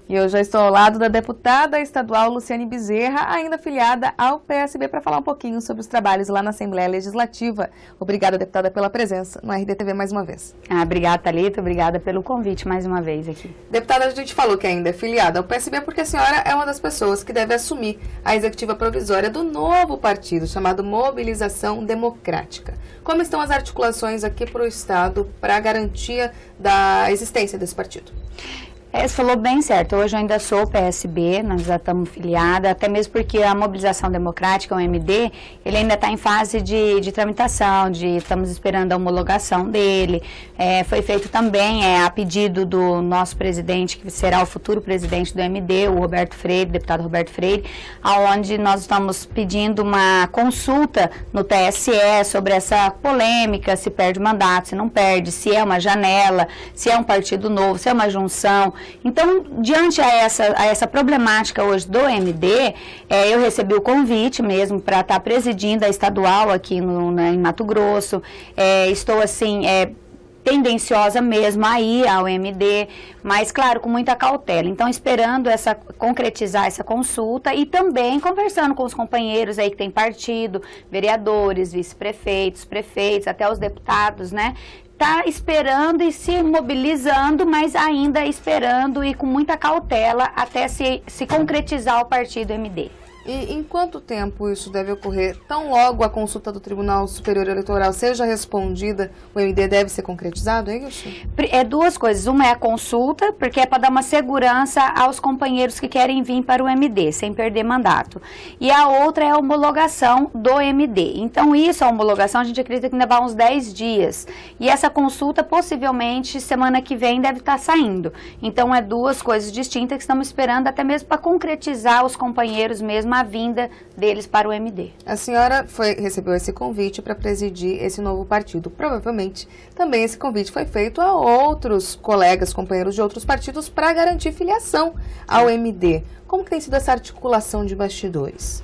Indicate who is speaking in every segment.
Speaker 1: E eu já estou ao lado da deputada estadual Luciane Bezerra, ainda filiada ao PSB, para falar um pouquinho sobre os trabalhos lá na Assembleia Legislativa. Obrigada, deputada, pela presença no RDTV mais uma vez.
Speaker 2: Obrigada, Thalita. Obrigada pelo convite mais uma vez aqui.
Speaker 1: Deputada, a gente falou que ainda é filiada ao PSB porque a senhora é uma das pessoas que deve assumir a executiva provisória do novo partido, chamado Mobilização Democrática. Como estão as articulações aqui para o Estado para a garantia da existência desse partido?
Speaker 2: Você falou bem certo, hoje eu ainda sou PSB, nós já estamos filiados, até mesmo porque a Mobilização Democrática, o MD, ele ainda está em fase de tramitação, estamos esperando a homologação dele. Foi feito também a pedido do nosso presidente, que será o futuro presidente do MD, o Roberto Freire, deputado Roberto Freire, onde nós estamos pedindo uma consulta no TSE sobre essa polêmica, se perde mandato, se não perde, se é uma janela, se é um partido novo, se é uma junção. Então, diante a essa problemática hoje do MD, eu recebi o convite mesmo para estar presidindo a estadual aqui em Mato Grosso. Estou assim, tendenciosa mesmo a ir ao MD, mas claro, com muita cautela. Então, esperando concretizar essa consulta e também conversando com os companheiros aí que tem partido, vereadores, vice-prefeitos, prefeitos, até os deputados, né? Está esperando e se mobilizando, mas ainda esperando e com muita cautela até se concretizar o partido MD.
Speaker 1: E em quanto tempo isso deve ocorrer? Tão logo a consulta do Tribunal Superior Eleitoral seja respondida, o MD deve ser concretizado, é isso?
Speaker 2: Duas coisas. Uma é a consulta, porque é para dar uma segurança aos companheiros que querem vir para o MD, sem perder mandato. E a outra é a homologação do MD. Então, a homologação, a gente acredita que ainda vai uns 10 dias. E essa consulta, possivelmente, semana que vem, deve estar saindo. Então, é duas coisas distintas que estamos esperando, até mesmo para concretizar os companheiros mesmo, a vinda deles para o MD.
Speaker 1: A senhora recebeu esse convite para presidir esse novo partido. Provavelmente também esse convite foi feito a outros colegas, companheiros de outros partidos para garantir filiação ao MD. Como que tem sido essa articulação de bastidores?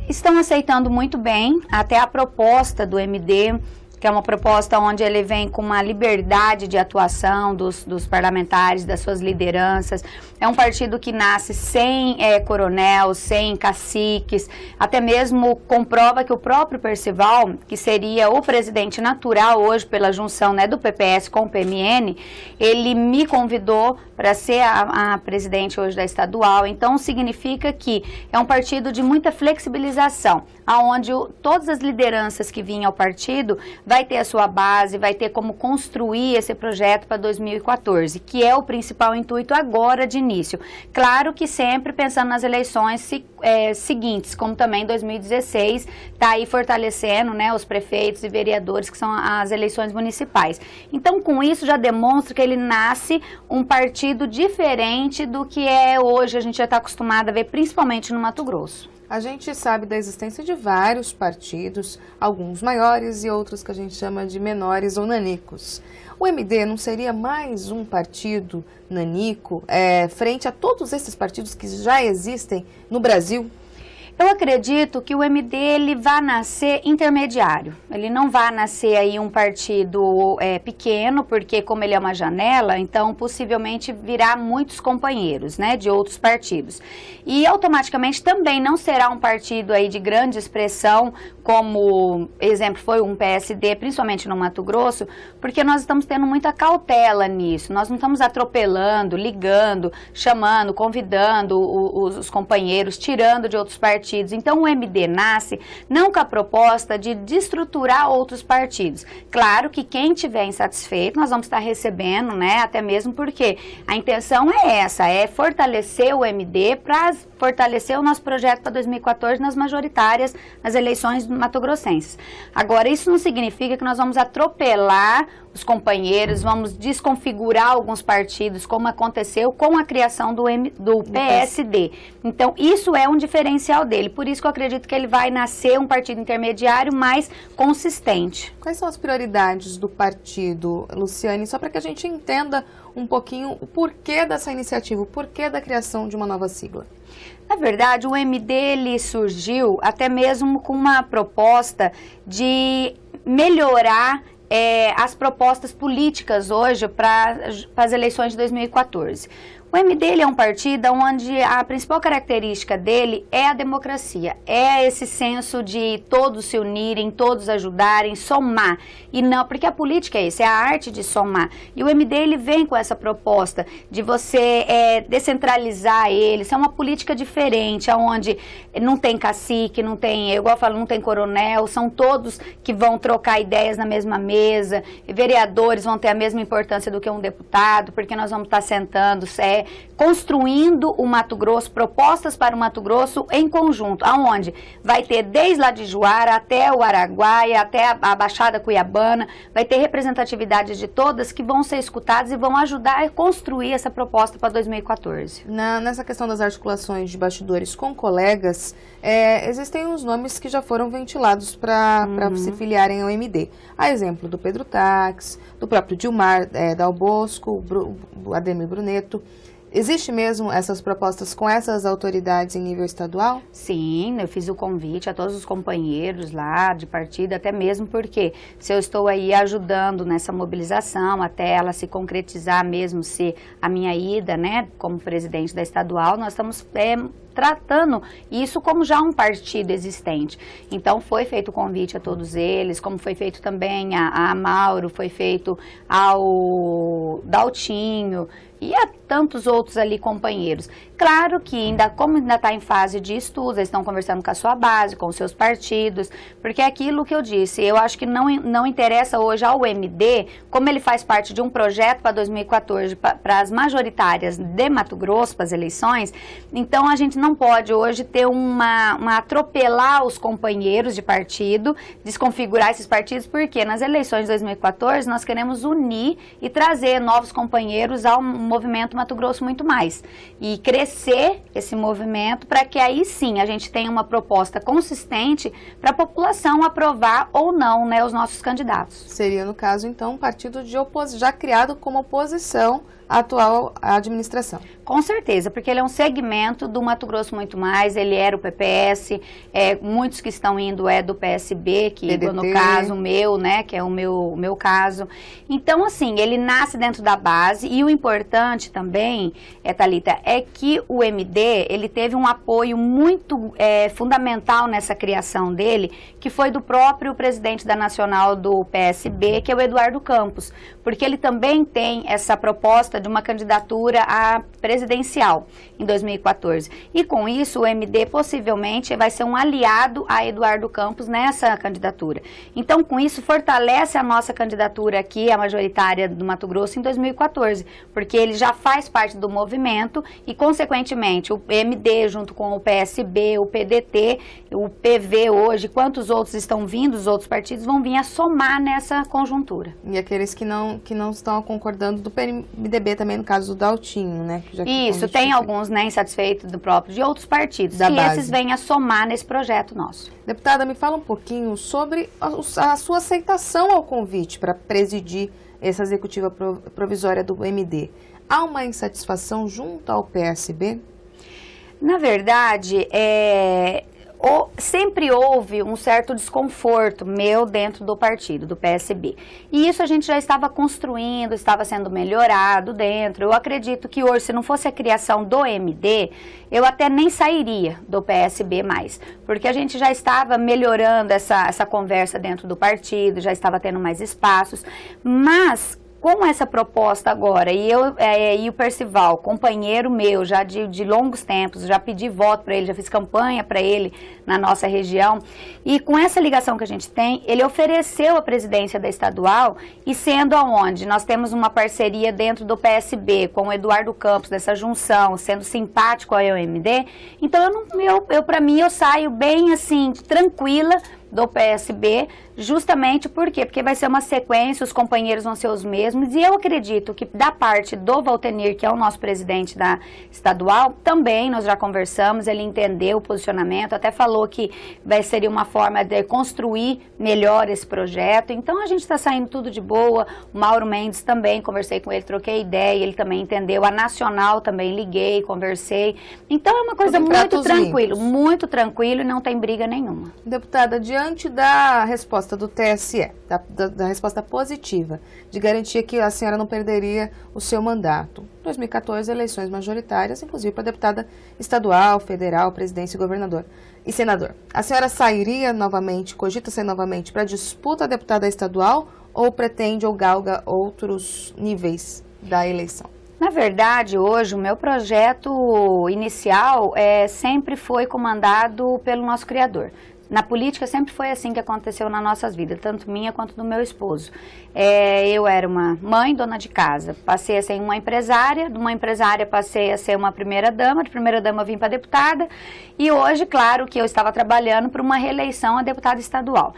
Speaker 2: Estão aceitando muito bem, até a proposta do MD, que é uma proposta onde ele vem com uma liberdade de atuação dos parlamentares, das suas lideranças. É um partido que nasce sem coronel, sem caciques, até mesmo comprova que o próprio Percival, que seria o presidente natural hoje pela junção, né, do PPS com o PMN, ele me convidou para ser a presidente hoje da estadual. Então, significa que é um partido de muita flexibilização, onde todas as lideranças que vinham ao partido vai ter a sua base, vai ter como construir esse projeto para 2014, que é o principal intuito agora de início. Claro que sempre pensando nas eleições seguintes, como também 2016, está aí fortalecendo, né, os prefeitos e vereadores, que são as eleições municipais. Então, com isso, já demonstra que ele nasce um partido diferente do que hoje, a gente já está acostumado a ver, principalmente no Mato Grosso.
Speaker 1: A gente sabe da existência de vários partidos, alguns maiores e outros que a gente chama de menores ou nanicos. O MD não seria mais um partido nanico frente a todos esses partidos que já existem no Brasil?
Speaker 2: Eu acredito que o MD ele vai nascer intermediário, ele não vai nascer aí um partido pequeno, porque como ele é uma janela, então possivelmente virá muitos companheiros, né, de outros partidos. E automaticamente também não será um partido aí de grande expressão, como exemplo foi um PSD, principalmente no Mato Grosso, porque nós estamos tendo muita cautela nisso, nós não estamos atropelando, ligando, chamando, convidando os companheiros, tirando de outros partidos. Então, o MD nasce não com a proposta de destruturar outros partidos. Claro que quem estiver insatisfeito, nós vamos estar recebendo, né? Até mesmo porque a intenção é essa, é fortalecer o MD para fortalecer o nosso projeto para 2014 nas majoritárias, nas eleições mato-grossenses. Agora, isso não significa que nós vamos atropelar os companheiros, vamos desconfigurar alguns partidos, como aconteceu com a criação do PSD. Então, isso é um diferencial dele. Por isso que eu acredito que ele vai nascer um partido intermediário mais consistente.
Speaker 1: Quais são as prioridades do partido, Luciane? Só para que a gente entenda um pouquinho o porquê dessa iniciativa, o porquê da criação de uma nova sigla.
Speaker 2: Na verdade, o MD ele surgiu até mesmo com uma proposta de melhorar as propostas políticas hoje para as eleições de 2014. O MD ele é um partido onde a principal característica dele é a democracia, é esse senso de todos se unirem, todos ajudarem, somar, e não, porque a política é isso, é a arte de somar, e o MD ele vem com essa proposta de você descentralizar ele, isso é uma política diferente, onde não tem cacique, não tem, igual eu falo, não tem coronel, são todos que vão trocar ideias na mesma mesa, e vereadores vão ter a mesma importância do que um deputado, porque nós vamos estar sentando, construindo o Mato Grosso, propostas para o Mato Grosso em conjunto, aonde vai ter desde lá de Juara até o Araguaia, até a Baixada Cuiabana, vai ter representatividade de todas que vão ser escutadas e vão ajudar a construir essa proposta para 2014.
Speaker 1: Nessa questão das articulações de bastidores com colegas, existem uns nomes que já foram ventilados para se filiarem ao MD. A exemplo do Pedro Tax, do próprio Dilmar Dal Bosco, o Ademir Bruneto. Existe mesmo essas propostas com essas autoridades em nível estadual?
Speaker 2: Sim, eu fiz o convite a todos os companheiros lá de partido, até mesmo porque se eu estou aí ajudando nessa mobilização, até ela se concretizar mesmo, se a minha ida, né, como presidente da estadual, nós estamos tratando isso como já um partido existente. Então, foi feito o convite a todos eles, como foi feito também a Mauro, foi feito ao Daltinho e a tantos outros ali companheiros. Claro que como ainda está em fase de estudos, eles estão conversando com a sua base, com os seus partidos, porque é aquilo que eu disse, eu acho que não interessa hoje ao MD, como ele faz parte de um projeto para 2014, para as majoritárias de Mato Grosso, para as eleições, então a gente não pode hoje ter atropelar os companheiros de partido, desconfigurar esses partidos, porque nas eleições de 2014 nós queremos unir e trazer novos companheiros ao movimento Mato Grosso muito mais, e crescer esse movimento para que aí sim a gente tenha uma proposta consistente para a população aprovar ou não, né, os nossos candidatos.
Speaker 1: Seria, no caso, então, um partido de oposição, já criado como oposição à atual administração.
Speaker 2: Com certeza, porque ele é um segmento do Mato Grosso muito mais, ele era o PPS, muitos que estão indo do PSB, que
Speaker 1: PDT.
Speaker 2: No caso meu, né, que é o meu caso. Então, assim, ele nasce dentro da base e o importante também, Thalita, é que o MD, ele teve um apoio muito fundamental nessa criação dele, que foi do próprio presidente da Nacional do PSB, que é o Eduardo Campos, porque ele também tem essa proposta de uma candidatura a presidencial em 2014. E com isso, o MD possivelmente vai ser um aliado a Eduardo Campos nessa candidatura. Então, com isso, fortalece a nossa candidatura aqui, a majoritária do Mato Grosso, em 2014, porque ele já faz parte do movimento e, consequentemente, o MD junto com o PSB, o PDT, o PV hoje, quantos outros estão vindo, os outros partidos vão vir a somar nessa conjuntura.
Speaker 1: E aqueles que não estão concordando do PMDB também, no caso do Daltinho, né?
Speaker 2: Isso, tem alguns, né, insatisfeitos do próprio, de outros partidos, e esses vêm a somar nesse projeto nosso.
Speaker 1: Deputada, me fala um pouquinho sobre a sua aceitação ao convite para presidir essa executiva provisória do MD. Há uma insatisfação junto ao PSB?
Speaker 2: Na verdade, sempre houve um certo desconforto meu dentro do partido, do PSB. E isso a gente já estava construindo, estava sendo melhorado dentro. Eu acredito que hoje, se não fosse a criação do MD, eu até nem sairia do PSB mais. Porque a gente já estava melhorando essa conversa dentro do partido, já estava tendo mais espaços. Mas com essa proposta agora, e o Percival, companheiro meu, já de longos tempos, já pedi voto para ele, já fiz campanha para ele na nossa região, e com essa ligação que a gente tem, ele ofereceu a presidência da estadual, e sendo aonde nós temos uma parceria dentro do PSB, com o Eduardo Campos, dessa junção, sendo simpático ao MD, então para mim, eu saio bem assim, tranquila do PSB, justamente por quê? Porque vai ser uma sequência, os companheiros vão ser os mesmos, e eu acredito que da parte do Valtenir, que é o nosso presidente da estadual, também nós já conversamos, ele entendeu o posicionamento, até falou que seria uma forma de construir melhor esse projeto, então a gente está saindo tudo de boa. O Mauro Mendes também, conversei com ele, troquei ideia, ele também entendeu, a Nacional também liguei, conversei, então é uma coisa muito tranquilo e não tem briga nenhuma.
Speaker 1: Deputada, diante da resposta do TSE, da resposta positiva, de garantia que a senhora não perderia o seu mandato, 2014, eleições majoritárias, inclusive para deputada estadual, federal, presidência, governador e senador. A senhora sairia novamente, cogita sair novamente para disputa a deputada estadual ou pretende ou galga outros níveis da eleição?
Speaker 2: Na verdade, hoje, o meu projeto inicial sempre foi comandado pelo nosso criador. Na política sempre foi assim que aconteceu nas nossas vidas, tanto minha quanto do meu esposo. Eu era uma mãe, dona de casa, passei a ser uma empresária, de uma empresária passei a ser uma primeira-dama, de primeira-dama vim para deputada, e hoje, claro, que eu estava trabalhando para uma reeleição a deputada estadual.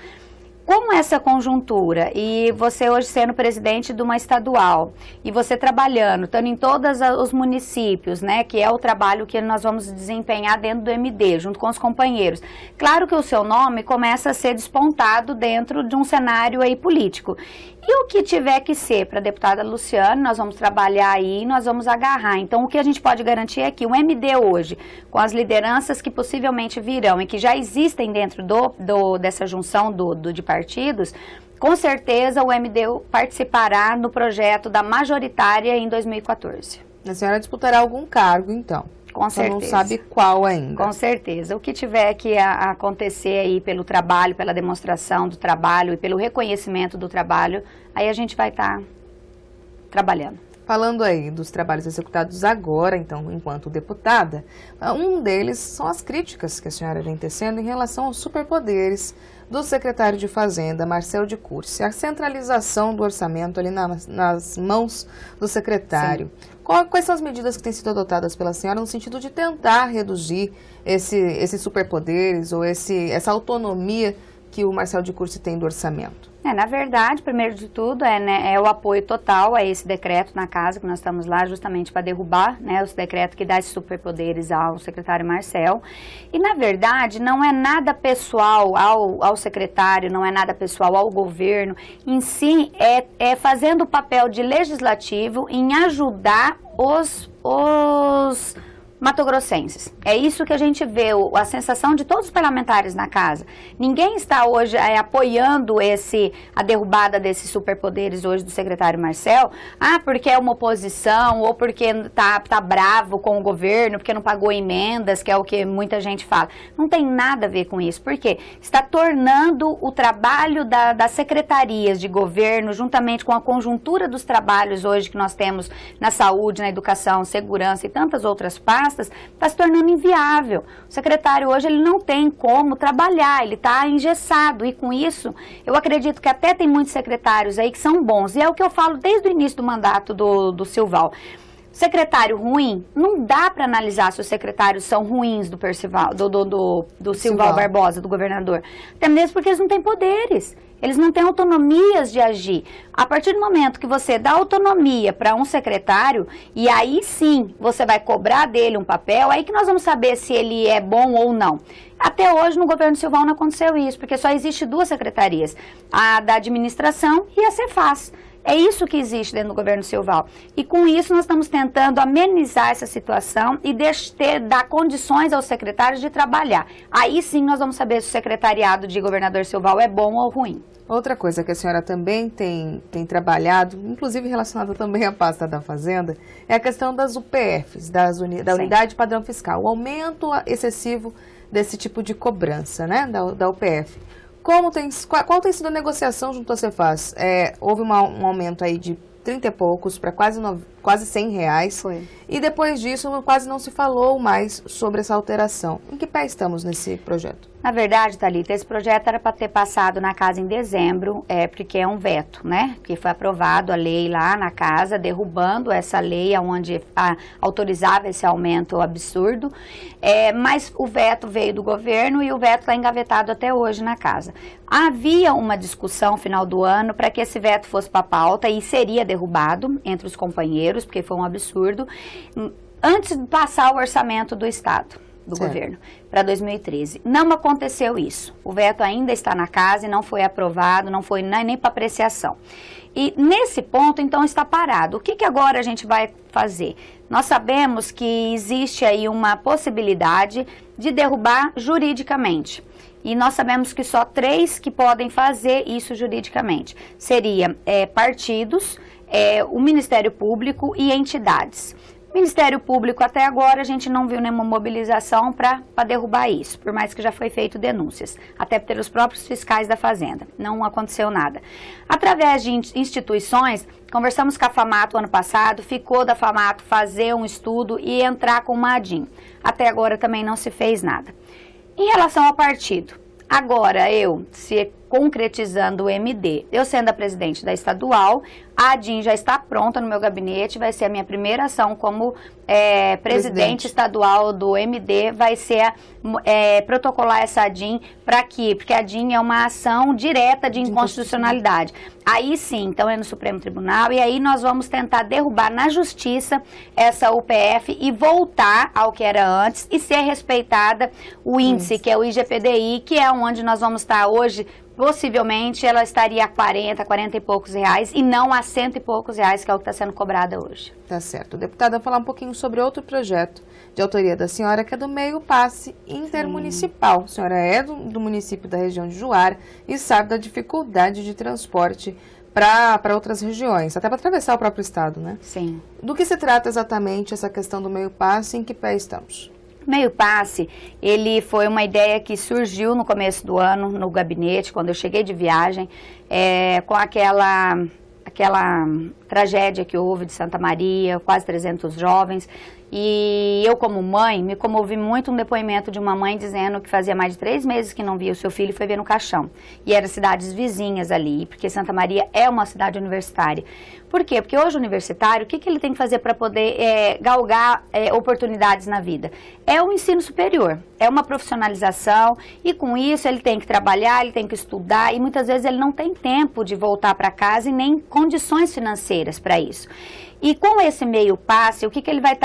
Speaker 2: Como essa conjuntura, e você hoje sendo presidente de uma estadual, e você trabalhando, estando em todos os municípios, né, que é o trabalho que nós vamos desempenhar dentro do MD, junto com os companheiros, claro que o seu nome começa a ser despontado dentro de um cenário aí político. E o que tiver que ser para a deputada Luciane, nós vamos trabalhar aí, nós vamos agarrar. Então, o que a gente pode garantir é que o MD hoje, com as lideranças que possivelmente virão e que já existem dentro dessa junção de partidos, com certeza o MD participará no projeto da majoritária em 2014.
Speaker 1: A senhora disputará algum cargo, então?
Speaker 2: Com certeza.
Speaker 1: Não sabe qual ainda.
Speaker 2: Com certeza. O que tiver que acontecer aí pelo trabalho, pela demonstração do trabalho e pelo reconhecimento do trabalho, aí a gente vai estar trabalhando.
Speaker 1: Falando aí dos trabalhos executados agora, então, enquanto deputada, um deles são as críticas que a senhora vem tecendo em relação aos superpoderes do secretário de Fazenda, Marcel de Cursi, a centralização do orçamento ali nas mãos do secretário. Sim. Quais são as medidas que têm sido adotadas pela senhora no sentido de tentar reduzir esses superpoderes ou essa autonomia que o Marcel de Cursi tem do orçamento?
Speaker 2: Na verdade, primeiro de tudo, é o apoio total a esse decreto na casa, que nós estamos lá justamente para derrubar, né, esse decreto que dá esses superpoderes ao secretário Marcel. E, na verdade, não é nada pessoal ao secretário, não é nada pessoal ao governo. Em si, é fazendo o papel de legislativo em ajudar os matogrossenses. É isso que a gente vê, a sensação de todos os parlamentares na casa. Ninguém está hoje apoiando a derrubada desses superpoderes hoje do secretário Marcel, porque é uma oposição, ou porque tá bravo com o governo, porque não pagou emendas, que é o que muita gente fala. Não tem nada a ver com isso, porque está tornando o trabalho das secretarias de governo, juntamente com a conjuntura dos trabalhos hoje que nós temos na saúde, na educação, segurança e tantas outras partes, está se tornando inviável. O secretário hoje ele não tem como trabalhar, ele está engessado e com isso eu acredito que até tem muitos secretários aí que são bons e é o que eu falo desde o início do mandato do Silval. Secretário ruim, não dá para analisar se os secretários são ruins do Percival, do Silval Barbosa, do governador. Até mesmo porque eles não têm poderes. Eles não têm autonomias de agir. A partir do momento que você dá autonomia para um secretário, e aí sim você vai cobrar dele um papel, aí que nós vamos saber se ele é bom ou não. Até hoje no governo Silval não aconteceu isso, porque só existe duas secretarias, a da administração e a Cefaz. É isso que existe dentro do governo Silval. E com isso nós estamos tentando amenizar essa situação e dar condições aos secretários de trabalhar. Aí sim nós vamos saber se o secretariado de governador Silval é bom ou ruim.
Speaker 1: Outra coisa que a senhora também tem trabalhado, inclusive relacionada também à pasta da Fazenda, é a questão das UPFs, da Unidade Padrão Fiscal, o aumento excessivo desse tipo de cobrança, né, da UPF. Qual tem sido a negociação junto à Cefaz? Houve um aumento aí de 30 e poucos para quase R$100.
Speaker 2: Foi.
Speaker 1: E depois disso quase não se falou mais sobre essa alteração. Em que pé estamos nesse projeto?
Speaker 2: Na verdade, Thalita, esse projeto era para ter passado na casa em dezembro, porque é um veto, né? Que foi aprovado a lei lá na casa, derrubando essa lei onde autorizava esse aumento absurdo. Mas o veto veio do governo e o veto está engavetado até hoje na casa. Havia uma discussão no final do ano para que esse veto fosse para a pauta e seria derrubado entre os companheiros, porque foi um absurdo, antes de passar o orçamento do Estado, do governo, para 2013. Não aconteceu isso. O veto ainda está na casa e não foi aprovado, não foi nem para apreciação. E nesse ponto, então, está parado. O que agora a gente vai fazer? Nós sabemos que existe aí uma possibilidade de derrubar juridicamente. E nós sabemos que só 3 que podem fazer isso juridicamente. Seria partidos, o Ministério Público e entidades. Ministério Público, até agora, a gente não viu nenhuma mobilização para derrubar isso, por mais que já foi feito denúncias, até pelos próprios fiscais da Fazenda. Não aconteceu nada. Através de instituições, conversamos com a FAMATO ano passado, ficou da FAMATO fazer um estudo e entrar com uma ADIM. Até agora também não se fez nada. Em relação ao partido, agora se concretizando o MD, eu sendo a presidente da estadual, a ADIM já está pronta no meu gabinete, vai ser a minha primeira ação como presidente estadual do MD, vai ser protocolar essa ADIM para quê? Porque a ADIM é uma ação direta de inconstitucionalidade. Aí sim, então é no Supremo Tribunal, e aí nós vamos tentar derrubar na justiça essa UPF e voltar ao que era antes e ser respeitada o índice, que é o IGPDI, que é onde nós vamos estar hoje. Possivelmente ela estaria a 40 e poucos reais e não a 100 e poucos reais, que é o que está sendo cobrado hoje.
Speaker 1: Tá certo. Deputada, vou falar um pouquinho sobre outro projeto de autoria da senhora, que é do Meio Passe Intermunicipal. A senhora é do município da região de Juara e sabe da dificuldade de transporte para outras regiões, até para atravessar o próprio estado, né?
Speaker 2: Sim.
Speaker 1: Do que se trata exatamente essa questão do Meio Passe e em que pé estamos?
Speaker 2: Meio Passe, ele foi uma ideia que surgiu no começo do ano, no gabinete, quando eu cheguei de viagem, com aquela tragédia que houve de Santa Maria, quase 300 jovens. E eu, como mãe, me comovi muito um depoimento de uma mãe dizendo que fazia mais de 3 meses que não via o seu filho e foi ver no caixão. E eram cidades vizinhas ali, porque Santa Maria é uma cidade universitária. Por quê? Porque hoje o universitário, o que ele tem que fazer para poder galgar oportunidades na vida? É o ensino superior, é uma profissionalização e com isso ele tem que trabalhar, ele tem que estudar e muitas vezes ele não tem tempo de voltar para casa e nem condições financeiras para isso. E com esse Meio Passe, o que ele vai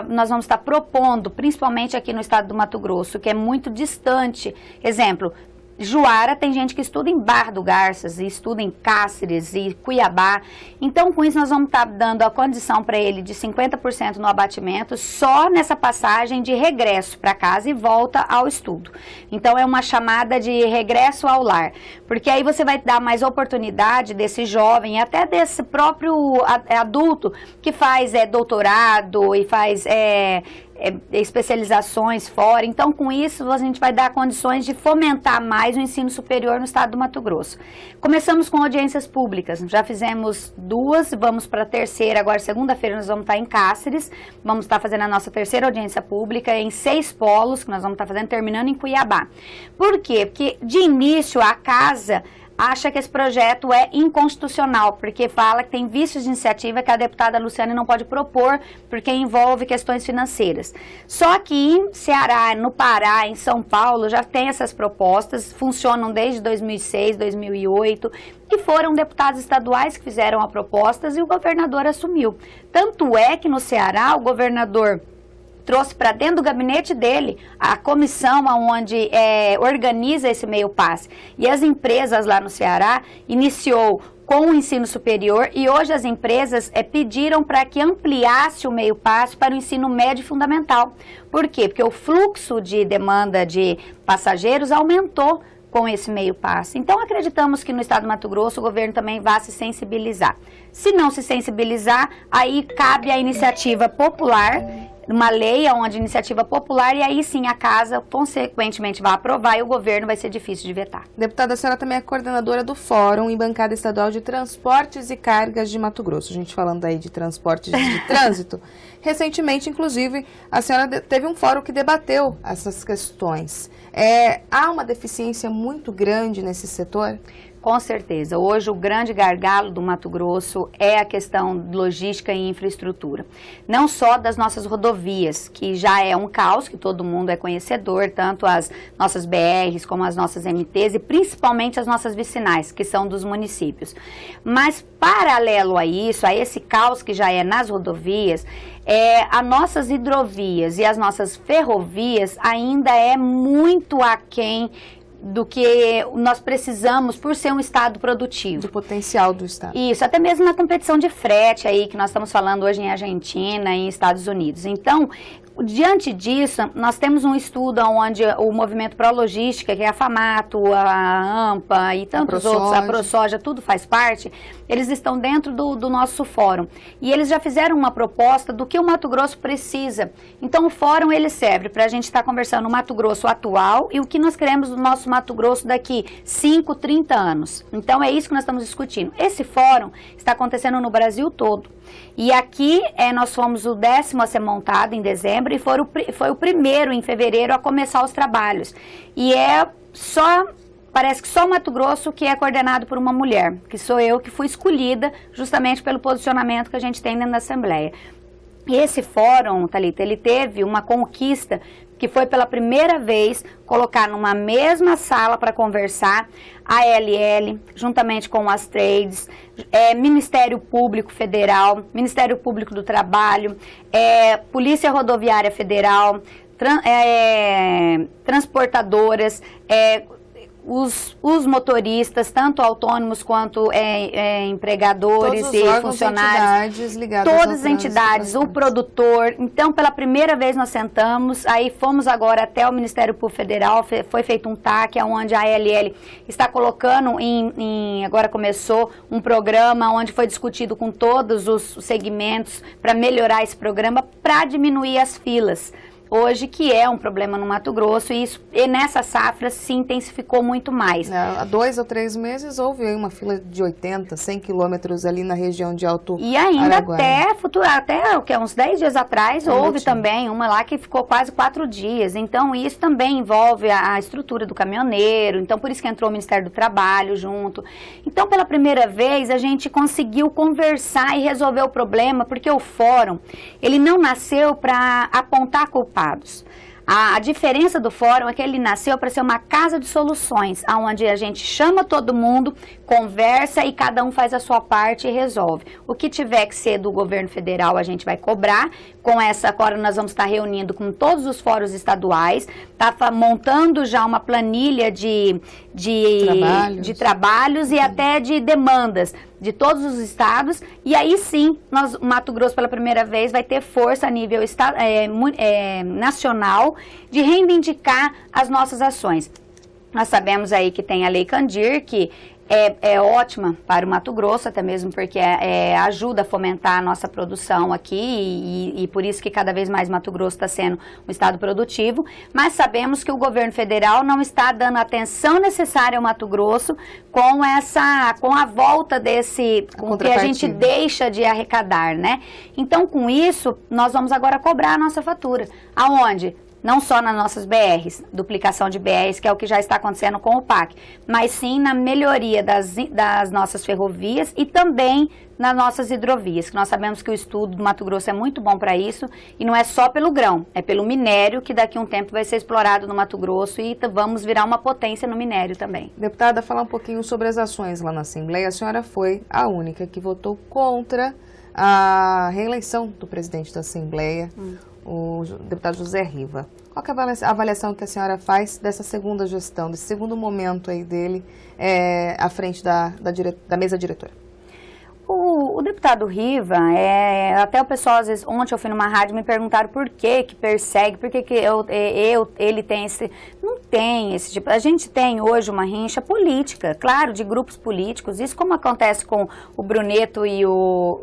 Speaker 2: nós vamos estar propondo, principalmente aqui no estado do Mato Grosso, que é muito distante. Exemplo, Juara tem gente que estuda em Barra do Garças, e estuda em Cáceres e Cuiabá. Então, com isso, nós vamos estar dando a condição para ele de 50% no abatimento, só nessa passagem de regresso para casa e volta ao estudo. Então, é uma chamada de regresso ao lar, porque aí você vai dar mais oportunidade desse jovem e até desse próprio adulto que faz doutorado e faz especializações fora. Então, com isso, a gente vai dar condições de fomentar mais o ensino superior no estado do Mato Grosso. Começamos com audiências públicas, já fizemos 2, vamos para a terceira, agora segunda-feira nós vamos estar em Cáceres, vamos estar fazendo a nossa terceira audiência pública em 6 polos, que nós vamos estar fazendo, terminando em Cuiabá. Por quê? Porque, de início, a casa acha que esse projeto é inconstitucional, porque fala que tem vícios de iniciativa que a deputada Luciane não pode propor, porque envolve questões financeiras. Só que em Ceará, no Pará, em São Paulo, já tem essas propostas, funcionam desde 2006, 2008, e foram deputados estaduais que fizeram as propostas e o governador assumiu. Tanto é que no Ceará, o governador trouxe para dentro do gabinete dele a comissão onde organiza esse Meio Passe. E as empresas lá no Ceará iniciou com o ensino superior e hoje as empresas pediram para que ampliasse o Meio Passe para o ensino médio e fundamental. Por quê? Porque o fluxo de demanda de passageiros aumentou com esse Meio Passe. Então, acreditamos que no estado do Mato Grosso o governo também vai se sensibilizar. Se não se sensibilizar, aí cabe a iniciativa popular, uma lei onde a iniciativa popular, e aí sim a casa, consequentemente, vai aprovar e o governo vai ser difícil de vetar.
Speaker 1: Deputada, a senhora também é coordenadora do Fórum e Bancada Estadual de Transportes e Cargas de Mato Grosso. A gente falando aí de transportes de trânsito. Recentemente, inclusive, a senhora teve um fórum que debateu essas questões. Há uma deficiência muito grande nesse setor?
Speaker 2: Com certeza. Hoje o grande gargalo do Mato Grosso é a questão de logística e infraestrutura. Não só das nossas rodovias, que já é um caos, que todo mundo é conhecedor, tanto as nossas BRs como as nossas MTs e principalmente as nossas vicinais, que são dos municípios. Mas paralelo a isso, a esse caos que já é nas rodovias, as nossas hidrovias e as nossas ferrovias ainda é muito aquém do que nós precisamos por ser um estado produtivo.
Speaker 1: Do potencial do estado.
Speaker 2: Isso, até mesmo na competição de frete aí, que nós estamos falando hoje em Argentina e em Estados Unidos. Então, Diante disso, nós temos um estudo onde o movimento Prologística, que é a FAMATO, a AMPA e tantos outros, a ProSoja, tudo faz parte, eles estão dentro do nosso fórum. E eles já fizeram uma proposta do que o Mato Grosso precisa. Então, o fórum, ele serve para a gente estar conversando o Mato Grosso atual e o que nós queremos do nosso Mato Grosso daqui 5, 30 anos. Então, é isso que nós estamos discutindo. Esse fórum está acontecendo no Brasil todo. E aqui nós fomos o 10º a ser montado em dezembro e foi o primeiro em fevereiro a começar os trabalhos. E parece que só o Mato Grosso que é coordenado por uma mulher, que sou eu, que fui escolhida justamente pelo posicionamento que a gente tem dentro da Assembleia. E esse fórum, Thalita, ele teve uma conquista que foi pela primeira vez colocar numa mesma sala para conversar a ALL, juntamente com as trades, Ministério Público Federal, Ministério Público do Trabalho, Polícia Rodoviária Federal, transportadoras, os motoristas, tanto autônomos quanto empregadores e funcionários, todas as entidades, o produtor. Então, pela primeira vez nós sentamos, aí fomos agora até o Ministério Público Federal, foi feito um TAC, onde a ALL está colocando agora começou um programa onde foi discutido com todos os segmentos para melhorar esse programa, para diminuir as filas. Hoje, que é um problema no Mato Grosso, e nessa safra se intensificou muito mais.
Speaker 1: Há 2 ou 3 meses houve uma fila de 80, 100 quilômetros ali na região de Alto
Speaker 2: E ainda até uns 10 dias atrás, houve também uma lá que ficou quase 4 dias. Então, isso também envolve a estrutura do caminhoneiro, então por isso que entrou o Ministério do Trabalho junto. Então, pela primeira vez, a gente conseguiu conversar e resolver o problema, porque o fórum, ele não nasceu para apontar culpados. A diferença do fórum é que ele nasceu para ser uma casa de soluções, onde a gente chama todo mundo, conversa e cada um faz a sua parte e resolve. O que tiver que ser do governo federal, a gente vai cobrar. Agora nós vamos estar reunindo com todos os fóruns estaduais, tá montando já uma planilha de trabalhos e até de demandas de todos os estados, e aí sim, o Mato Grosso pela primeira vez vai ter força a nível nacional de reivindicar as nossas ações. Nós sabemos aí que tem a Lei Candir, que é ótima para o Mato Grosso, até mesmo porque ajuda a fomentar a nossa produção aqui e por isso que cada vez mais Mato Grosso está sendo um estado produtivo, mas sabemos que o governo federal não está dando a atenção necessária ao Mato Grosso com a volta com o que a gente deixa de arrecadar, né? Então, com isso, nós vamos agora cobrar a nossa fatura. Aonde? Não só nas nossas BRs, duplicação de BRs, que é o que já está acontecendo com o PAC, mas sim na melhoria das nossas ferrovias e também nas nossas hidrovias, que nós sabemos que o estudo do Mato Grosso é muito bom para isso, e não é só pelo grão, é pelo minério, que daqui a um tempo vai ser explorado no Mato Grosso e vamos virar uma potência no minério também.
Speaker 1: Deputada, falar um pouquinho sobre as ações lá na Assembleia. A senhora foi a única que votou contra a reeleição do presidente da Assembleia, o deputado José Riva. Qual que é a avaliação que a senhora faz dessa segunda gestão, desse segundo momento aí dele à frente da mesa diretora?
Speaker 2: O deputado Riva, até o pessoal, às vezes, ontem eu fui numa rádio, me perguntaram por que persegue, por que ele tem esse... Não tem esse tipo... A gente tem hoje uma rincha política, claro, de grupos políticos, isso como acontece com o Bruneto e o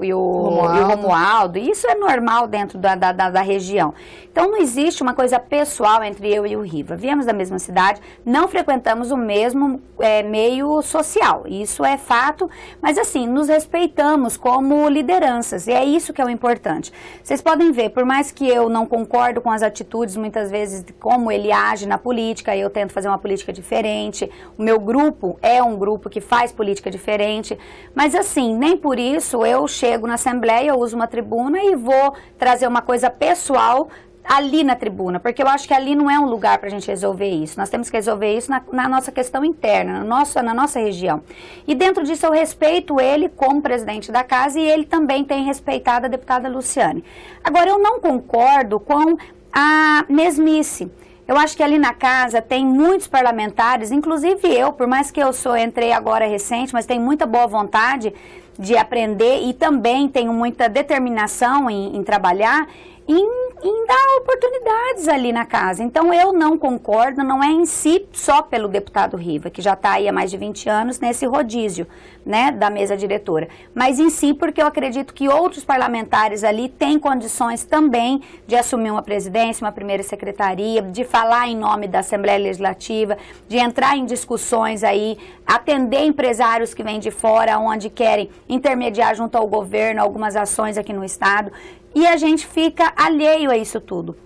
Speaker 2: Romualdo, isso é normal dentro da região. Então, não existe uma coisa pessoal entre eu e o Riva. Viemos da mesma cidade, não frequentamos o mesmo meio social, isso é fato, mas assim, nos respeitamos como lideranças, e é isso que é o importante. Vocês podem ver, por mais que eu não concordo com as atitudes, muitas vezes, de como ele age na política, eu tento fazer uma política diferente, o meu grupo é um grupo que faz política diferente, mas assim, nem por isso eu chego na Assembleia, eu uso uma tribuna e vou trazer uma coisa pessoal ali na tribuna, porque eu acho que ali não é um lugar para a gente resolver isso. Nós temos que resolver isso na nossa questão interna, na nossa região. E dentro disso eu respeito ele como presidente da casa e ele também tem respeitado a deputada Luciane. Agora, eu não concordo com a mesmice. Eu acho que ali na casa tem muitos parlamentares, inclusive eu, por mais que entrei agora recente, mas tenho muita boa vontade de aprender e também tenho muita determinação em trabalhar, em em dar oportunidades ali na casa. Então, eu não concordo, não é em si só pelo deputado Riva, que já está aí há mais de 20 anos nesse rodízio, né, da mesa diretora, mas em si porque eu acredito que outros parlamentares ali têm condições também de assumir uma presidência, uma primeira secretaria, de falar em nome da Assembleia Legislativa, de entrar em discussões aí, atender empresários que vêm de fora, onde querem intermediar junto ao governo algumas ações aqui no estado, e a gente fica alheio a isso tudo.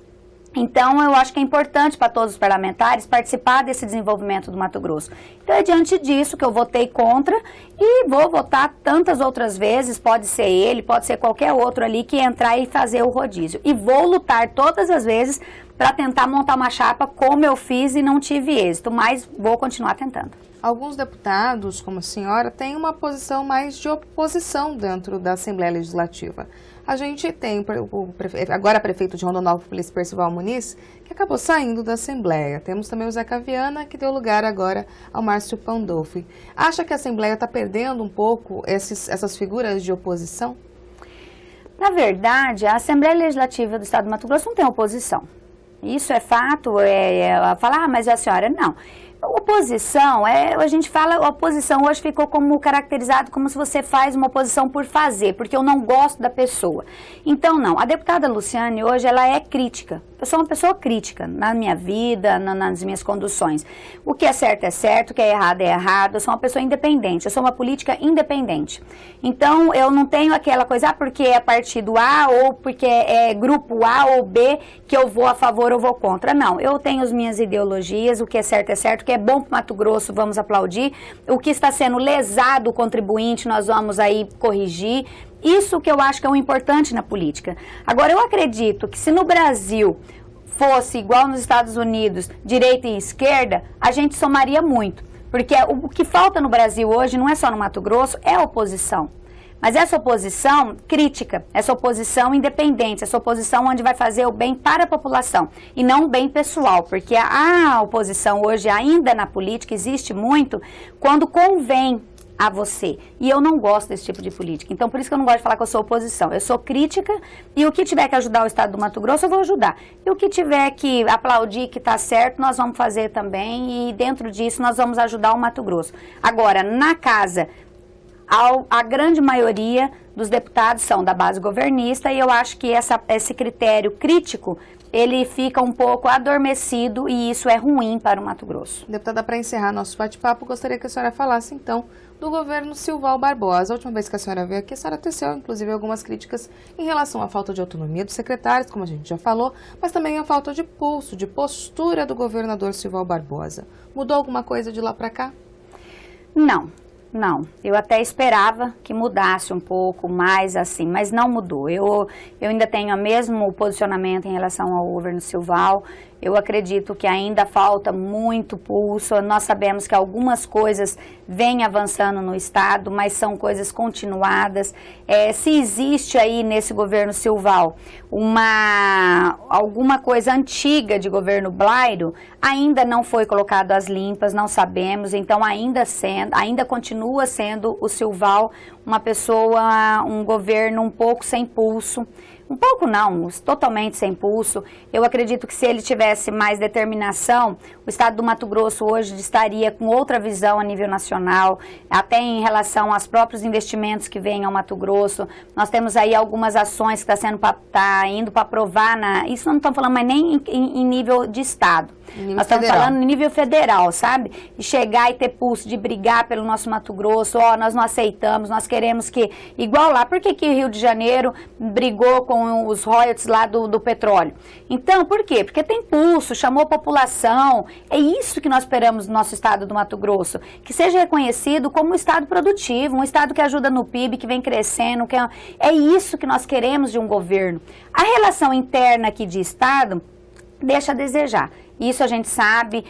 Speaker 2: Então, eu acho que é importante para todos os parlamentares participar desse desenvolvimento do Mato Grosso. Então, é diante disso que eu votei contra e vou votar tantas outras vezes, pode ser ele, pode ser qualquer outro ali que entrar e fazer o rodízio. E vou lutar todas as vezes para tentar montar uma chapa como eu fiz e não tive êxito, mas vou continuar tentando.
Speaker 1: Alguns deputados, como a senhora, têm uma posição mais de oposição dentro da Assembleia Legislativa. A gente tem agora prefeito de Rondonópolis, Percival Muniz, que acabou saindo da Assembleia. Temos também o Zeca Viana, que deu lugar agora ao Márcio Pandolfi. Acha que a Assembleia está perdendo um pouco essas figuras de oposição?
Speaker 2: Na verdade, a Assembleia Legislativa do Estado do Mato Grosso não tem oposição. Isso é fato, falar, mas a senhora não. Oposição, a gente fala, a oposição hoje ficou como caracterizado como se você faz uma oposição por fazer, porque eu não gosto da pessoa. Então, não, a deputada Luciane hoje, ela é crítica. Eu sou uma pessoa crítica na minha vida, nas minhas conduções. O que é certo, o que é errado. Eu sou uma pessoa independente, eu sou uma política independente. Então, eu não tenho aquela coisa, porque é partido A ou porque é grupo A ou B que eu vou a favor ou vou contra. Não, eu tenho as minhas ideologias, o que é certo, o que é bom para o Mato Grosso, vamos aplaudir. O que está sendo lesado o contribuinte, nós vamos aí corrigir. Isso que eu acho que é o importante na política. Agora, eu acredito que se no Brasil fosse igual nos Estados Unidos, direita e esquerda, a gente somaria muito. Porque o que falta no Brasil hoje, não é só no Mato Grosso, é oposição. Mas essa oposição crítica, essa oposição independente, essa oposição onde vai fazer o bem para a população e não o bem pessoal. Porque a oposição hoje, ainda na política, existe muito quando convém a você. E eu não gosto desse tipo de política. Então, por isso que eu não gosto de falar que eu sou oposição. Eu sou crítica e o que tiver que ajudar o Estado do Mato Grosso, eu vou ajudar. E o que tiver que aplaudir que está certo, nós vamos fazer também. E dentro disso, nós vamos ajudar o Mato Grosso. Agora, na casa, a grande maioria dos deputados são da base governista e eu acho que esse critério crítico, ele fica um pouco adormecido e isso é ruim para o Mato Grosso.
Speaker 1: Deputada, para encerrar nosso bate-papo, gostaria que a senhora falasse, então, do governo Silval Barbosa. A última vez que a senhora veio aqui, a senhora teceu, inclusive, algumas críticas em relação à falta de autonomia dos secretários, como a gente já falou, mas também a falta de pulso, de postura do governador Silval Barbosa. Mudou alguma coisa de lá para cá?
Speaker 2: Não, eu até esperava que mudasse um pouco mais assim, mas não mudou. Eu ainda tenho o mesmo posicionamento em relação ao governo Silval. Eu acredito que ainda falta muito pulso. Nós sabemos que algumas coisas vêm avançando no Estado, mas são coisas continuadas. Se existe aí nesse governo Silval alguma coisa antiga de governo Blairo, ainda não foi colocado às limpas, não sabemos. Então ainda continua sendo o Silval uma pessoa, um governo um pouco sem pulso. Um pouco não, totalmente sem pulso. Eu acredito que se ele tivesse mais determinação, o Estado do Mato Grosso hoje estaria com outra visão a nível nacional, até em relação aos próprios investimentos que vêm ao Mato Grosso. Nós temos aí algumas ações que tá indo para aprovar, isso não estamos falando mais nem em nível de Estado. Nós estamos falando em nível federal, sabe? E chegar e ter pulso de brigar pelo nosso Mato Grosso, nós não aceitamos, nós queremos que, igual lá, por que Rio de Janeiro brigou com os royalties lá do petróleo? Então, por quê? Porque tem pulso, chamou a população, é isso que nós esperamos do nosso estado do Mato Grosso, que seja reconhecido como um estado produtivo, um estado que ajuda no PIB, que vem crescendo, é isso que nós queremos de um governo. A relação interna aqui de estado deixa a desejar. Isso a gente sabe.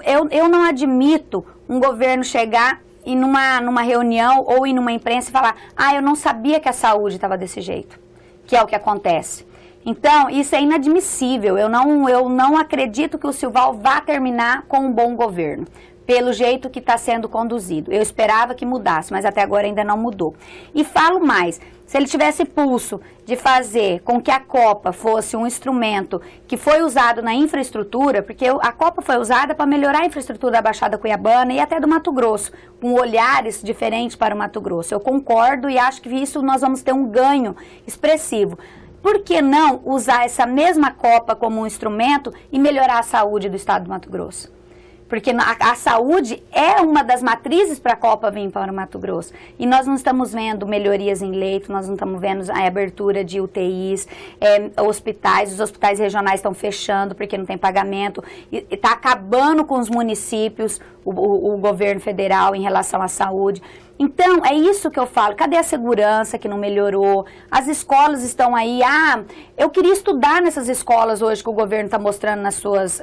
Speaker 2: Eu não admito um governo chegar e numa reunião ou em uma imprensa e falar, eu não sabia que a saúde estava desse jeito, que é o que acontece. Então, isso é inadmissível. Eu não acredito que o Silval vá terminar com um bom governo, pelo jeito que está sendo conduzido. Eu esperava que mudasse, mas até agora ainda não mudou. E falo mais, Se ele tivesse pulso de fazer com que a Copa fosse um instrumento que foi usado na infraestrutura, porque a Copa foi usada para melhorar a infraestrutura da Baixada Cuiabana e até do Mato Grosso, com olhares diferentes para o Mato Grosso. Eu concordo e acho que isso nós vamos ter um ganho expressivo. Por que não usar essa mesma Copa como um instrumento e melhorar a saúde do estado do Mato Grosso? Porque a saúde é uma das matrizes para a Copa vir para o Mato Grosso. E nós não estamos vendo melhorias em leito, nós não estamos vendo a abertura de UTIs, os hospitais regionais estão fechando porque não tem pagamento. Está acabando com os municípios, o governo federal em relação à saúde. Então, é isso que eu falo. Cadê a segurança que não melhorou? As escolas estão aí. Eu queria estudar nessas escolas hoje que o governo está mostrando nas suas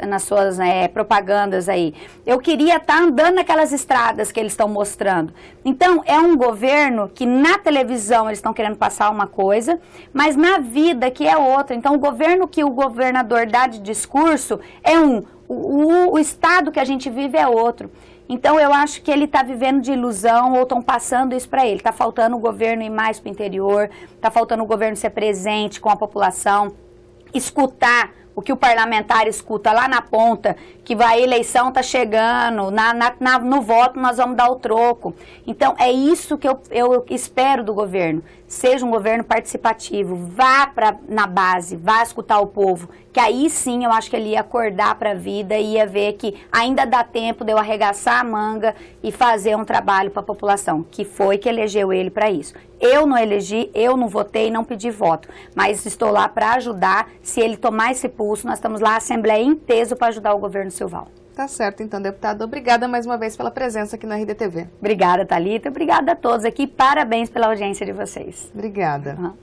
Speaker 2: propagandas aí. Eu queria estar andando naquelas estradas que eles estão mostrando. Então, é um governo que na televisão eles estão querendo passar uma coisa, mas na vida que é outra. Então, o governo que o governador dá de discurso é o estado que a gente vive é outro. Então, eu acho que ele está vivendo de ilusão ou estão passando isso para ele. Está faltando o governo ir mais para o interior, está faltando o governo ser presente com a população, escutar o que o parlamentar escuta lá na ponta, que a eleição está chegando, no voto nós vamos dar o troco. Então, é isso que eu espero do governo. Seja um governo participativo, vá na base, vá escutar o povo, que aí sim eu acho que ele ia acordar para a vida e ia ver que ainda dá tempo de eu arregaçar a manga e fazer um trabalho para a população, que foi que elegeu ele para isso. Eu não elegi, eu não votei, não pedi voto, mas estou lá para ajudar. Se ele tomar esse pulso, nós estamos lá, a Assembleia em peso, para ajudar o governo Silval.
Speaker 1: Tá certo, então, deputada. Obrigada mais uma vez pela presença aqui na RDTV.
Speaker 2: Obrigada, Thalita. Obrigada a todos aqui. Parabéns pela audiência de vocês.
Speaker 1: Obrigada.